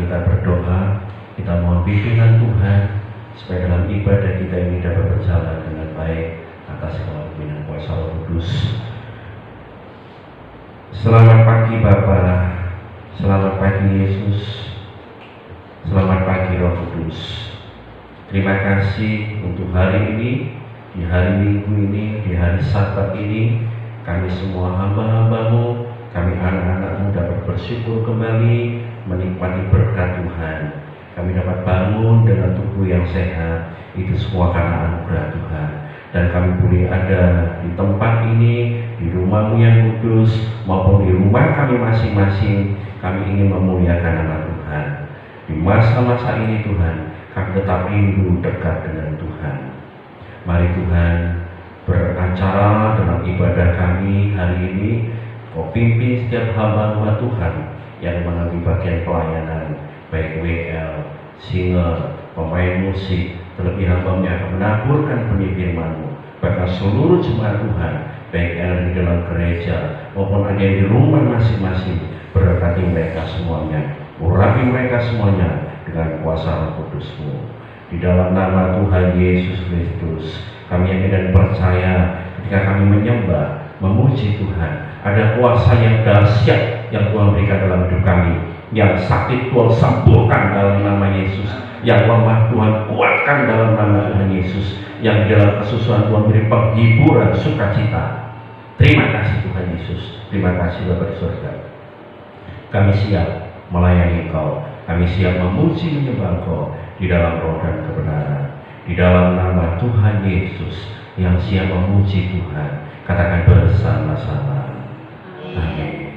kita berdoa, kita mohon bimbingan Tuhan supaya dalam ibadah kita ini dapat berjalan dengan baik atas segala pimpinan kuasa Roh Kudus. Selamat pagi Bapa, selamat pagi Yesus, selamat pagi Roh Kudus. Terima kasih untuk hari ini, di hari Minggu ini, di hari Sabat ini, kami semua hamba-hambamu, kami anak-anakmu dapat bersyukur kembali, menikmati berkat Tuhan. Kami dapat bangun dengan tubuh yang sehat, itu semua karena anugerah Tuhan. Dan kami boleh ada di tempat ini, di rumahmu yang kudus, maupun di rumah kami masing-masing. Kami ingin memuliakan nama Tuhan. Di masa-masa ini Tuhan, kami tetap rindu dekat dengan Tuhan. Mari Tuhan, beracara dalam ibadah kami hari ini. Kau pimpin setiap hamba-hamba Tuhan yang mengambil bagian pelayanan, baik WL, singer, pemain musik, terlebih hamba-Mu yang akan menaburkan benih firman-Mu. Bahkan seluruh jemaat Tuhan, baik yang ada di dalam gereja maupun ada yang di rumah masing-masing, berkati mereka semuanya, urapi mereka semuanya dengan kuasa Roh Kudus-Mu. Di dalam nama Tuhan Yesus Kristus, kami yakin dan percaya ketika kami menyembah, memuji Tuhan, ada kuasa yang dahsyat yang Tuhan berikan dalam hidup kami. Yang sakit Tuhan sembuhkan dalam nama Yesus, yang lemah Tuhan kuatkan dalam nama Tuhan Yesus, yang dalam kesusahan Tuhan beri penghiburan, sukacita. Terima kasih Tuhan Yesus, terima kasih Bapa di surga. Kami siap melayani Engkau, kami siap memuji menyembah Engkau di dalam roh dan kebenaran. Di dalam nama Tuhan Yesus yang siap memuji Tuhan, katakan bersama-sama. Amin.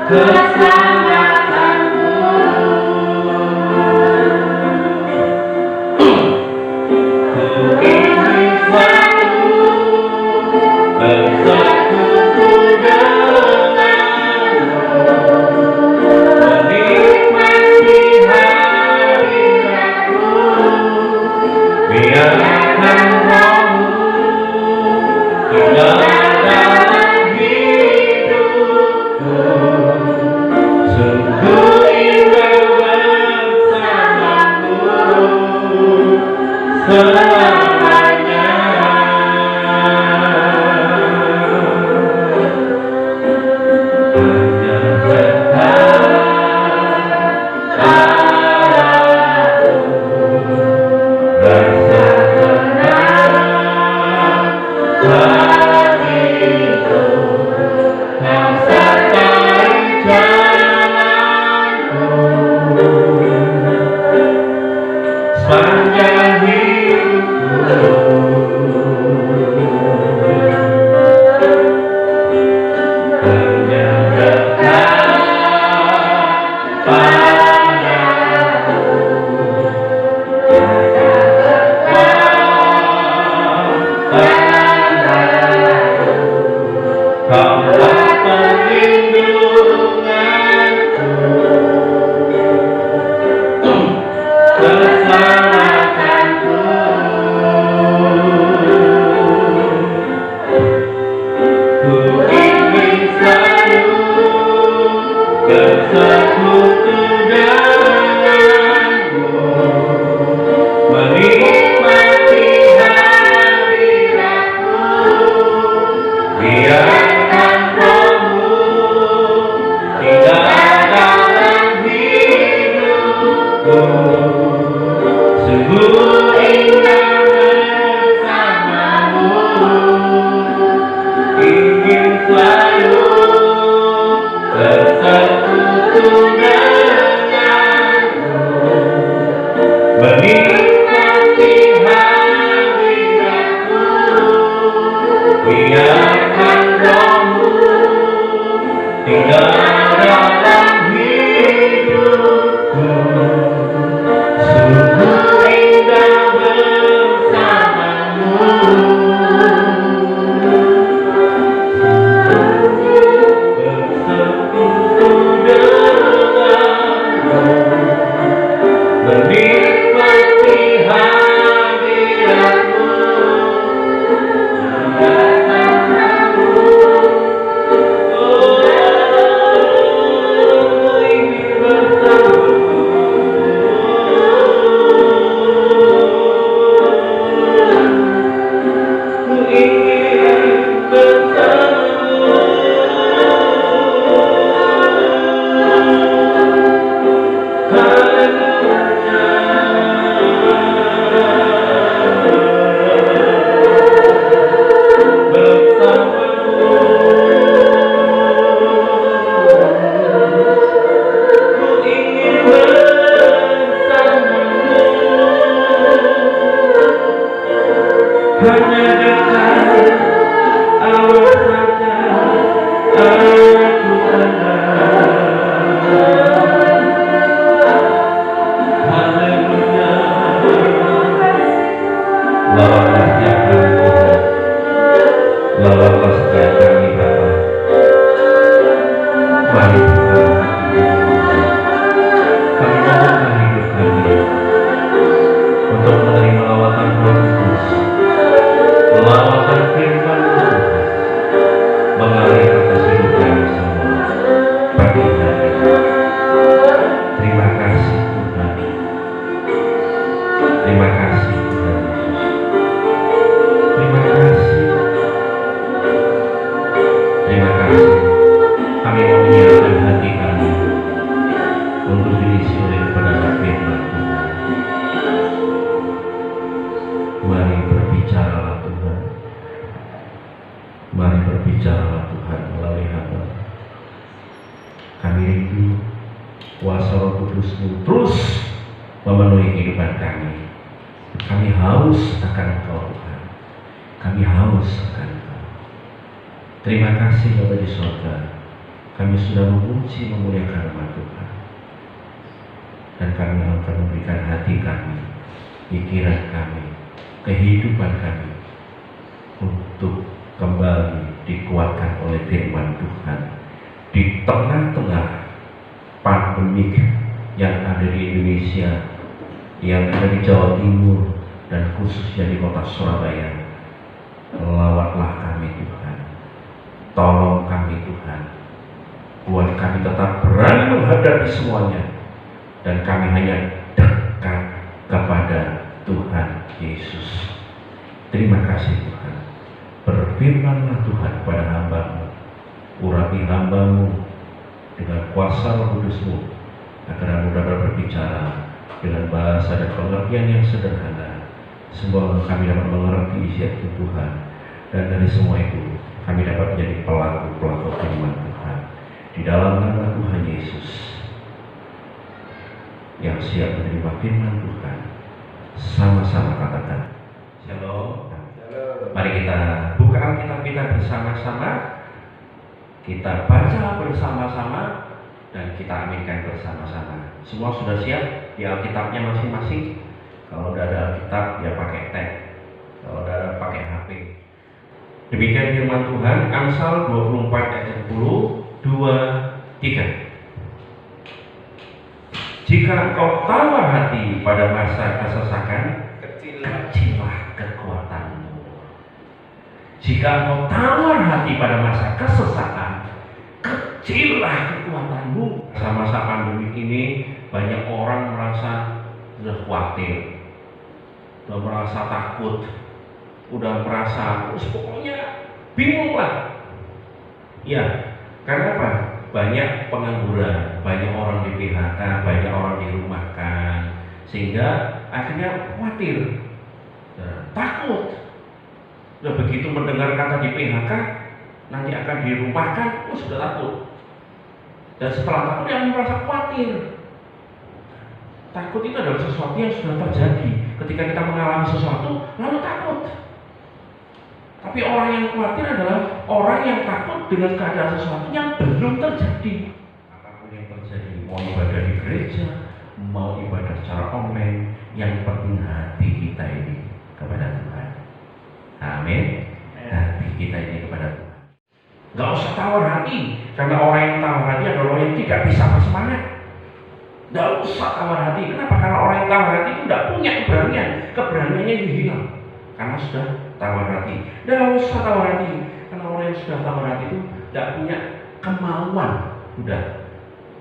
Keselamatan hanya dekat, Allah saja aku kenal. Haleluya. Lawanlah setiap kami Tuhan, lawanlah setiap kami Bapa. Mari Tuhan, kami mohonkan hidup kami untuk menerima lawatan Roh Kudus, lawatan firman Tuhan, mengalir atas hidup kami semua pagi hari. Terima kasih Tuhan, terima kasih Tuhan Yesus, terima kasih, terima kasih. Kami mau menyiapkan hati kami untuk diisi oleh kebenaran firman Tuhan. Mari berbicaralah Tuhan, mari berbicaralah Tuhan melalui hamba. Kami rindu kuasa Roh Kudus-Mu terus memenuhi kehidupan kami. Kami haus akan Engkau Tuhan, kami haus akan Engkau. Terima kasih Bapa di surga, kami sudah memuji memuliakan nama Tuhan, dan kami akan memberikan hati kami, pikiran kami, kehidupan kami untuk kembali dikuatkan oleh firman Tuhan di tengah-tengah pandemik yang ada di Indonesia, yang ada di Jawa Timur, dan khususnya di kota Surabaya. Lawatlah kami Tuhan, tolong kami Tuhan, buat kami tetap berani menghadapi semuanya, dan kami hanya dekat kepada Tuhan Yesus. Terima kasih Tuhan. Berfirmanlah Tuhan kepada hamba-Mu, urapi hamba-Mu dengan kuasa Roh Kudus-Mu, agar Mu dapat berbicara dengan bahasa dan pengertian yang sederhana. Semoga kami dapat mengerti isi hati Tuhan, dan dari semua itu kami dapat menjadi pelaku-pelaku firman Tuhan. Di dalam nama Tuhan Yesus yang siap menerima firman Tuhan, sama-sama katakan Shalom. Mari kita buka Alkitab kita bersama-sama, kita baca bersama-sama, dan kita aminkan bersama-sama. Semua sudah siap di Alkitabnya masing-masing? Kalau sudah ada Alkitab ya pakai tab, kalau sudah ada pakai HP. Demikian firman Tuhan, Amsal 24 ayat 10, 2, 3. Jika engkau tawar hati pada masa kesesakan, kecillah kekuatanmu. Jika engkau tawar hati pada masa kesesakan, kecillah kekuatanmu. Masa-masa pandemi ini banyak orang merasa sudah khawatir, sudah merasa takut, udah merasa pokoknya bingung lah. Ya, karena apa? Banyak pengangguran, banyak orang di PHK, banyak orang dirumahkan, sehingga akhirnya khawatir, takut. Udah begitu mendengar kata di PHK, nanti akan dirumahkan, sudah takut. Dan setelah takut yang merasa khawatir. Takut itu adalah sesuatu yang sudah terjadi. Ketika kita mengalami sesuatu, lalu takut. Tapi orang yang khawatir adalah orang yang takut dengan keadaan sesuatu yang belum terjadi. Apapun yang terjadi, mau ibadah di gereja, mau ibadah secara online, yang penting hati kita ini kepada Tuhan. Amin. Hati kita ini kepada Tuhan. Gak usah tawar hati, karena orang yang tawar hati adalah orang yang tidak bisa bersemangat. Gak usah tawar hati. Kenapa? Karena orang yang tawar hati itu tidak punya keberanian. Keberaniannya itu hilang karena sudah tawar hati. Gak usah tawar hati, karena orang yang sudah tawar hati itu tidak punya kemauan. Sudah,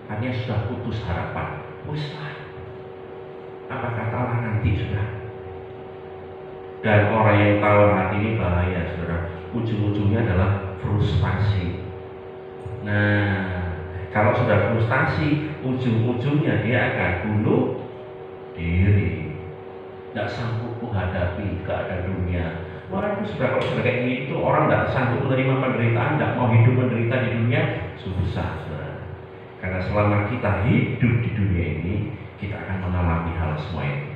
hanya sudah putus harapan. Weslah, apa katalah nanti sudah. Dan orang yang tawar hati ini bahaya, saudara. Ujung-ujungnya adalah frustasi. Nah, kalau sudah frustasi, ujung-ujungnya dia akan bunuh diri. Tidak sanggup menghadapi keadaan dunia. Orang itu sudah, kalau sudah kayak gitu, orang tidak sanggup menerima penderitaan, tidak mau hidup menderita di dunia, susah, saudara. Karena selama kita hidup di dunia ini, kita akan mengalami hal semua itu.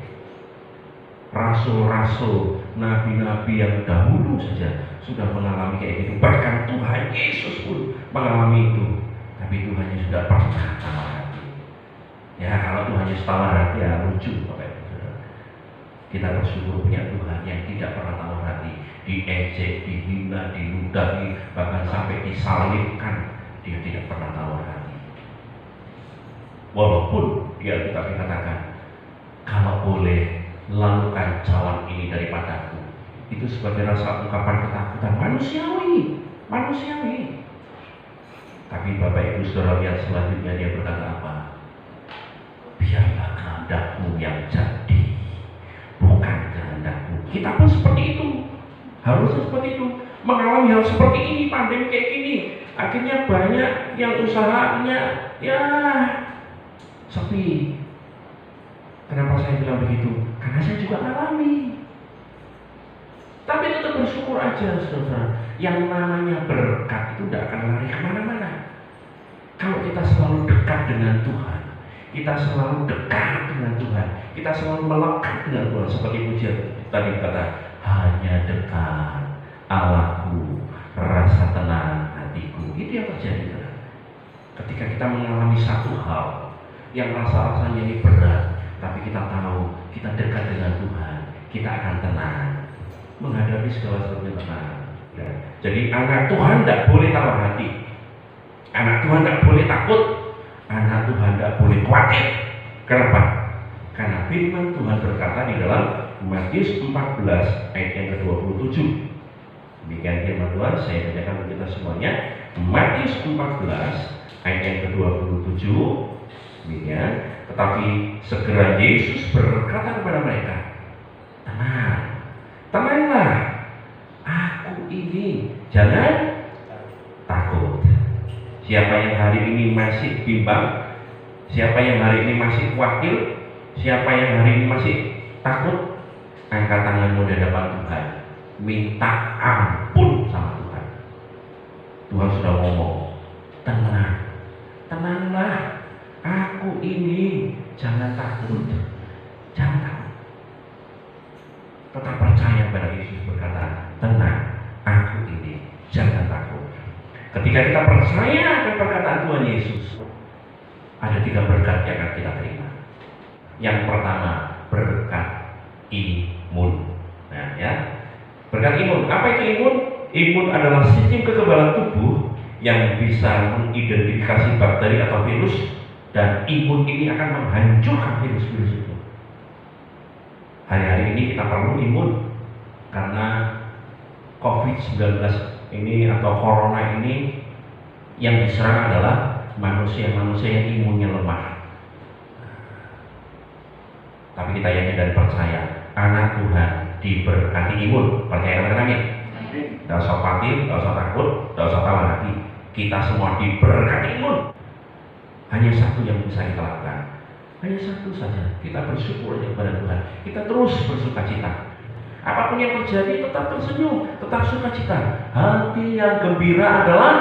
rasul-rasul, nabi-nabi yang dahulu saja sudah mengalami kayak gitu. Bahkan Tuhan Yesus pun mengalami itu. Tapi Tuhan Yesus sudah pernah tawar hati. Ya, kalau Tuhan Yesus tawar hati, ya lucu Bapak Ibu. Kita bersyukur punya Tuhan yang tidak pernah tawar hati, diejek, dihina, diludahi, bahkan sampai disalibkan, dia tidak pernah tawar hati. Walaupun dia kita katakan, kalau boleh lakukan cawan ini daripadaku, itu sebagai rasa ungkapan ketakutan manusiawi. Tapi Bapak Ibu Saudara lihat selanjutnya, dia berkata apa? Biarlah kehendakmu yang jadi, bukan kehendakku. Kita pun seperti itu, harusnya seperti itu. Mengalami hal seperti ini, pandemi kayak gini, akhirnya banyak yang usahanya ya sepi. Kenapa saya bilang begitu? Karena saya juga alami. Tapi tetap bersyukur aja, saudara. Yang namanya berkat itu tidak akan lari kemana-mana. Kalau kita selalu dekat dengan Tuhan, kita selalu dekat dengan Tuhan, kita selalu melekat dengan Tuhan. Seperti pujian tadi kata, hanya dekat Allahku, rasa tenang hatiku. Itu yang terjadi. Ketika kita mengalami satu hal yang rasa-rasanya ini berat, tapi kita tahu kita dekat dengan Tuhan, kita akan tenang menghadapi segala sesuatu tenang. Ya. Jadi anak Tuhan tidak boleh tawar hati, anak Tuhan tidak boleh takut, anak Tuhan tidak boleh khawatir. Kenapa? Karena firman Tuhan berkata di dalam Matius 14 ayat yang ke-27. Demikian firman Tuhan, saya bacakan untuk kita semuanya. Matius 14 ayat yang ke-27. Demikian. Tetapi segera Yesus berkata kepada mereka, tenanglah, aku ini, jangan takut. Siapa yang hari ini masih bimbang, siapa yang hari ini masih khawatir, siapa yang hari ini masih takut, angkat tanganmu di hadapan Tuhan, minta ampun sama Tuhan. Tuhan sudah ngomong, tenanglah, aku ini, jangan takut, jangan takut. Tetap percaya pada Yesus berkata, tenang, aku ini, jangan takut. Ketika kita percaya akan perkataan Tuhan Yesus, ada 3 berkat yang akan kita terima. Yang pertama, berkat imun. Nah, ya, berkat imun. Apa itu imun? Imun adalah sistem kekebalan tubuh yang bisa mengidentifikasi bakteri atau virus, dan imun ini akan menghancurkan virus-virus itu. Hari-hari ini kita perlu imun karena COVID-19 ini atau Corona ini yang diserang adalah manusia-manusia yang imunnya lemah. Tapi kita yakin dan percaya anak Tuhan diberkati imun. Percaya kan kami? Tidak usah khawatir, tidak usah takut, tidak usah tawar hati. Kita semua diberkati imun. Hanya satu yang bisa kita lakukan. Hanya satu saja, kita bersyukur kepada Tuhan. Kita terus bersuka cita. Apapun yang terjadi, tetap tersenyum, tetap sukacita. Hati yang gembira adalah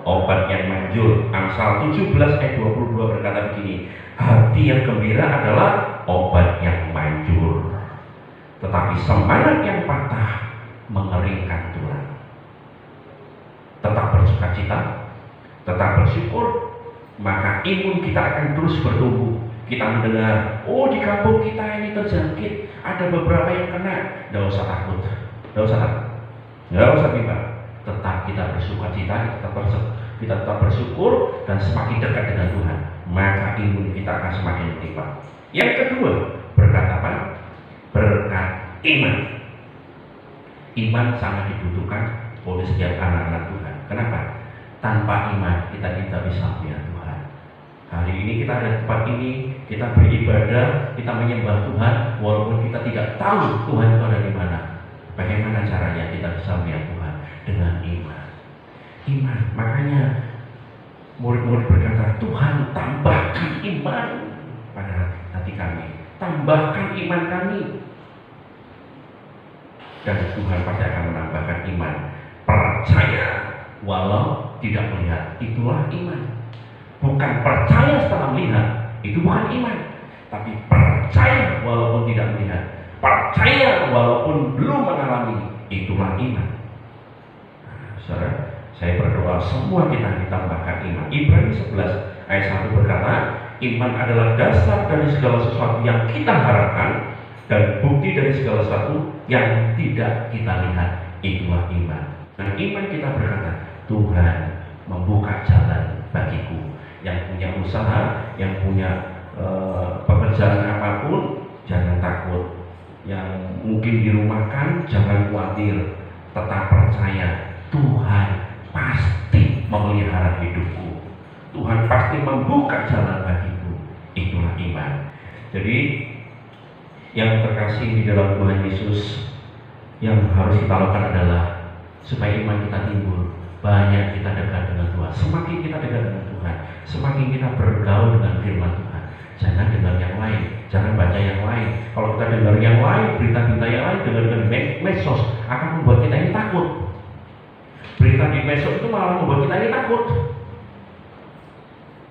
obat yang manjur. Amsal 17 ayat 22 berkata begini, hati yang gembira adalah obat yang manjur, tetapi semangat yang patah mengeringkan tulang. Tetap bersuka cita, tetap bersyukur, maka imun kita akan terus bertumbuh. Kita mendengar, oh di kampung kita ini terjangkit, ada beberapa yang kena, tidak usah takut, tidak usah bimbang. Tetap kita bersuka cita, kita tetap bersyukur dan semakin dekat dengan Tuhan, maka imun kita akan semakin berlimpah. Yang kedua, berkat apa? Berkat iman. Iman sangat dibutuhkan oleh setiap anak-anak Tuhan. Kenapa? Tanpa iman kita tidak bisa melihat Tuhan. Hari ini kita ada di tempat ini, kita beribadah, kita menyembah Tuhan, walaupun kita tidak tahu Tuhan itu ada di mana. Bagaimana caranya kita bisa melihat Tuhan? Dengan iman. Iman. Makanya murid-murid berkata, Tuhan tambahkan iman pada hati kami, tambahkan iman kami. Dan Tuhan pasti akan menambahkan iman. Percaya walau tidak melihat, itulah iman. Bukan percaya setelah melihat, itu bukan iman. Tapi percaya walaupun tidak melihat. percaya walaupun belum mengalami, itulah iman. Saudara, saya berdoa semua kita ditambahkan iman. Ibrani 11 ayat 1 berkata, iman adalah dasar dari segala sesuatu yang kita harapkan dan bukti dari segala sesuatu yang tidak kita lihat. Itulah iman. Dan iman kita berkata, Tuhan membuka jalan bagiku. Yang punya usaha, yang punya pekerjaan apapun, jangan takut. Yang mungkin dirumahkan, jangan khawatir. Tetap percaya, Tuhan pasti memelihara hidupku. Tuhan pasti membuka jalan bagiku. Itulah iman. Jadi yang terkasih di dalam Tuhan Yesus, yang harus kita lakukan adalah supaya iman kita timbul, banyak kita dekat dengan Tuhan. Semakin kita dekat dengan Tuhan, semakin kita bergaul dengan firman Tuhan. Jangan dengar yang lain, jangan baca yang lain. Kalau kita dengar yang lain, berita-berita yang lain, dengar medsos akan membuat kita ini takut. Berita di medsos itu malah membuat kita ini takut.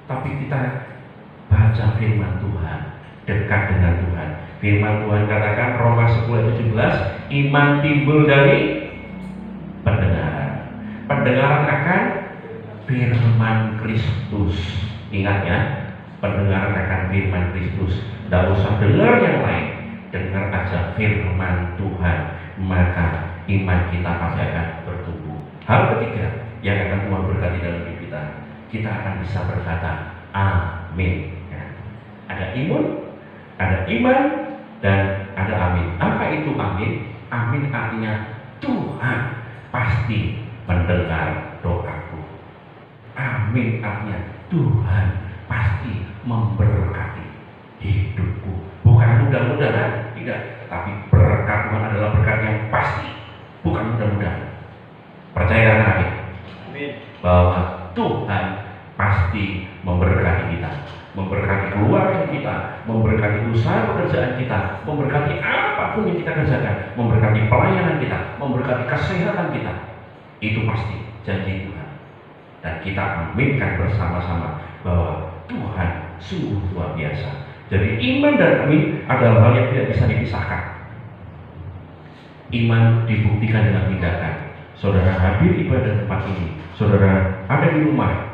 Tapi kita baca firman Tuhan, dekat dengan Tuhan. Firman Tuhan katakan Roma 10:17, iman timbul dari pendengaran. Pendengaran akan firman Kristus. Ingat ya, pendengaran akan firman Kristus. Tidak usah dengar yang lain, dengar aja firman Tuhan, maka iman kita pasti akan bertumbuh. Hal ketiga yang akan Tuhan berkati dalam hidup kita akan bisa berkata amin. Ya. Ada iman, dan ada amin. Apa itu amin? Amin artinya Tuhan pasti mendengar doaku. Amin artinya Tuhan pasti memberkati hidupku. Bukan mudah-mudahan, tidak. Tapi berkat Tuhan adalah berkat yang pasti, bukan mudah-mudahan. Percaya kan amin? Amin. Bahwa Tuhan pasti memberkati kita, memberkati keluarga kita, memberkati usaha pekerjaan kita, memberkati apapun yang kita kerjakan, memberkati pelayanan kita, memberkati kesehatan kita. Itu pasti janji Tuhan. Dan kita aminkan bersama-sama bahwa Tuhan sungguh luar biasa. Jadi iman dan amin adalah hal yang tidak bisa dipisahkan. Iman dibuktikan dengan tindakan. Saudara hadir ibadah tempat ini, saudara ada di rumah,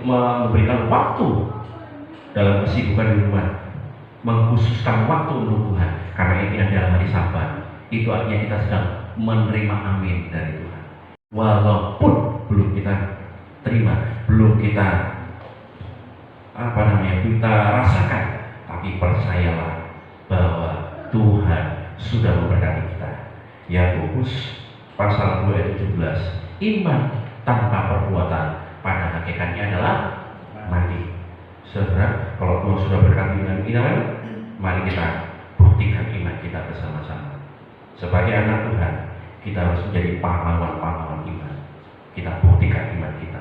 memberikan waktu dalam kesibukan di rumah, mengkhususkan waktu untuk Tuhan, karena ini adalah hari Sabat. Itu artinya kita sedang menerima amin dari Tuhan. Walaupun belum kita terima, belum kita kita rasakan, tapi percayalah bahwa Tuhan sudah memberkati kita. Yakobus pasal 2 ayat 17, iman tanpa perbuatan pada hakikatnya adalah mati. Saudara, kalau Tuhan sudah berkati dengan iman, mari kita buktikan iman kita bersama-sama. Sebagai anak Tuhan, kita harus menjadi pahlawan-pahlawan iman. Kita buktikan iman kita.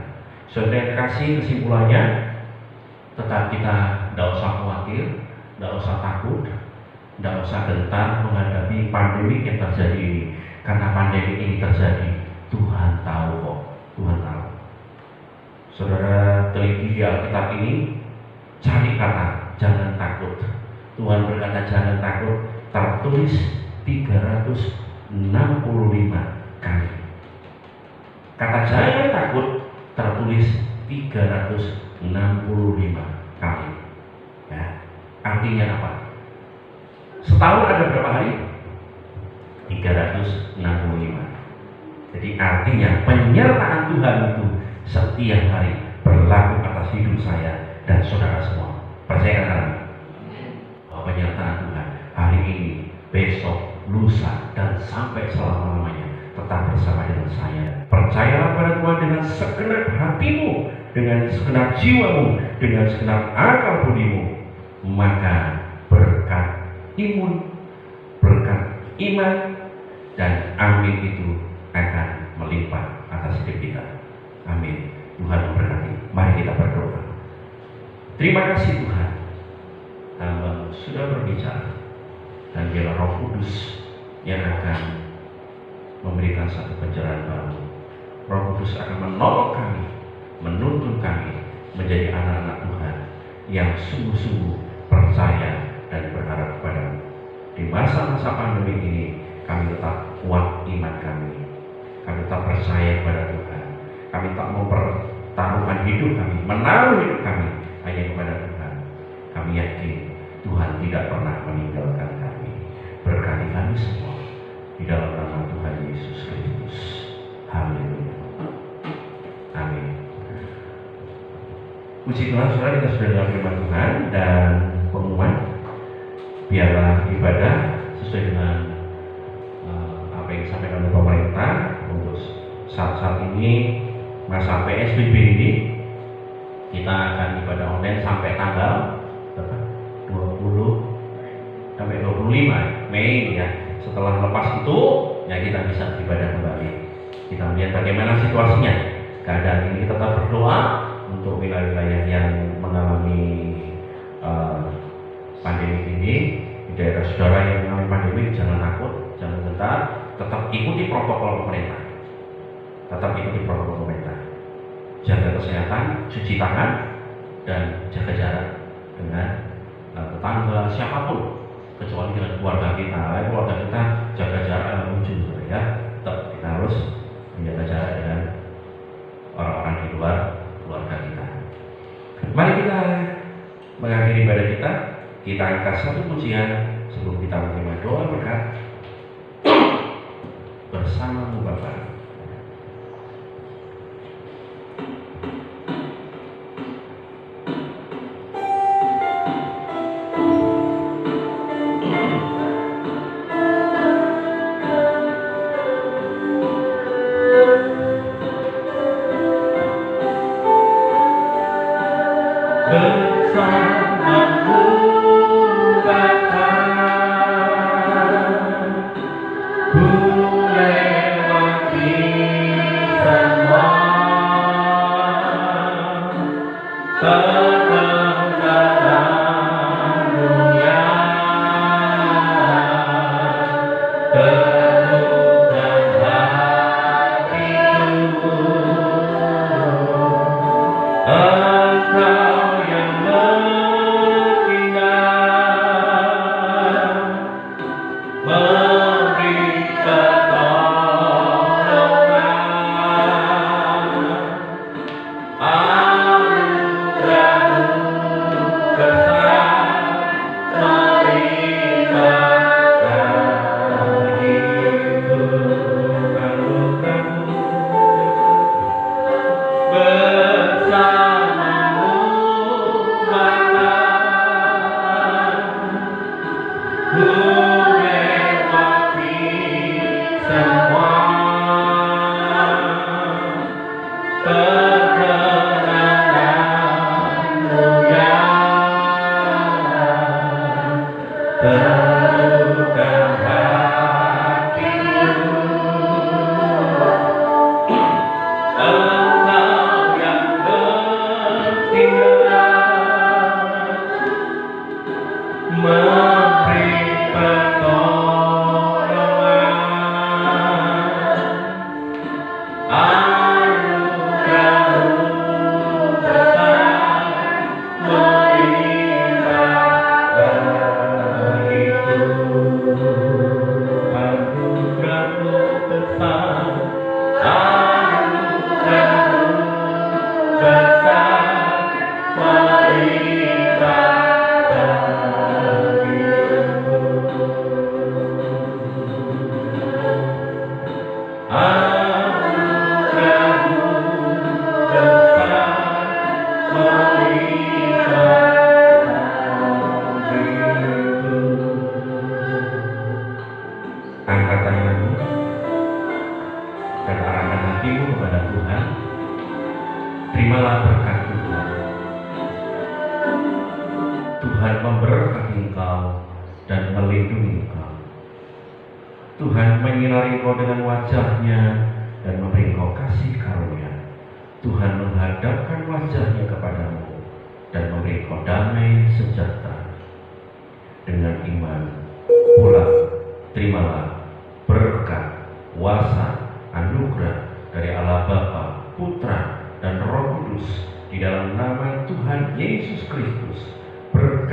Saudara kasih kesimpulannya, tetap kita tidak usah khawatir, tidak usah takut, tidak usah gentar menghadapi pandemi yang terjadi ini. Karena pandemi ini terjadi, Tuhan tahu kok, Tuhan tahu. Saudara teliti di Alkitab ini, cari kata jangan takut. Tuhan berkata jangan takut, tertulis 365 kali. Kata jangan takut tertulis 365 kali. Ya, artinya apa? Setahun ada berapa hari? 365. Jadi artinya penyertaan Tuhan itu setiap hari berlaku atas hidup saya dan saudara semua. Percaya kan? Bahwa penyertaan Tuhan hari ini, besok, lusa, dan sampai selama-lamanya tetap bersama dengan saya. Percayalah pada Tuhan dengan segenap hatimu, dengan segenap jiwamu, dengan segenap akal budimu, maka berkat iman dan amin itu akan melimpah atas hidup kita. Amin. Tuhan memberkati. Mari kita berdoa. Terima kasih Tuhan, Hamba sudah berbicara, dan biarlah Roh Kudus yang akan memberikan satu pencerahan baru. Roh Kudus akan menolong kami, menuntun kami menjadi anak-anak Tuhan yang sungguh-sungguh percaya dan berharap kepadamu. Di masa-masa pandemi ini kami tetap kuat iman kami. Kami tetap percaya kepada Tuhan. Kami tak mempertaruhkan hidup kami, menaruh hidup kami hanya kepada Tuhan. Kami yakin Tuhan tidak pernah meninggalkan kami. Berkati kami semua di dalam nama Tuhan Yesus Kristus. Haleluya. Amin. Puji Tuhan, saudara, kita sudah dalam firman Tuhan dan pengumuman biarlah ibadah sesuai dengan apa yang disampaikan oleh pemerintah untuk saat ini masa PSBB ini. Kita akan ibadah online sampai tanggal 20 sampai 25 Mei ya. Setelah lepas itu ya kita bisa ibadah kembali. Kita melihat bagaimana situasinya. Keadaan ini kita tetap berdoa untuk wilayah-wilayah yang mengalami pandemi ini. Di daerah saudara yang mengalami pandemi, jangan takut, jangan gentar, tetap ikuti protokol pemerintah. Tetap ikuti protokol pemerintah. Jaga kesehatan, cuci tangan, dan jaga jarak dengan tetangga siapapun, kecuali dengan keluarga kita. Keluarga kita jaga jarak yang lucu, ya. Tetap kita harus menjaga jarak dengan orang-orang di luar keluarga kita. Mari kita mengakhiri ibadah kita. Kita angkat satu pujian sebelum kita menerima doa berkat. Bersamamu Bapa.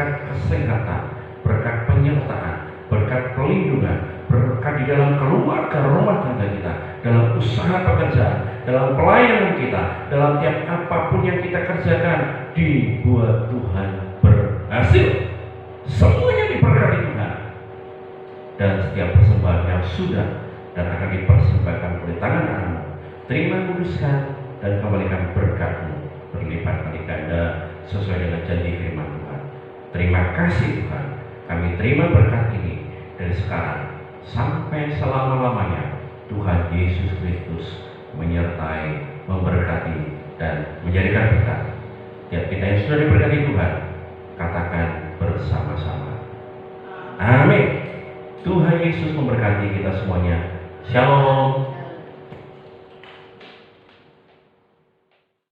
berkat kesehatan, berkat penyertaan, berkat pelindungan, berkat di dalam keluarga rumah tangga kita, dalam usaha pekerjaan, dalam pelayanan kita, dalam tiap apapun yang kita kerjakan, dibuat Tuhan berhasil. Semuanya diberkati Tuhan. Dan setiap persembahan yang sudah dan akan dipersembahkan oleh tangan anakmu, terima, kuduskan, dan kembalikan berkat-Mu berlipat kali ganda sesuai dengan janji firman Tuhan. Terima kasih Tuhan, kami terima berkat ini dari sekarang sampai selama-lamanya. Tuhan Yesus Kristus menyertai, memberkati, dan menjadikan berkat. Tiap kita yang sudah diberkati Tuhan, katakan bersama-sama, amin. Tuhan Yesus memberkati kita semuanya. Shalom.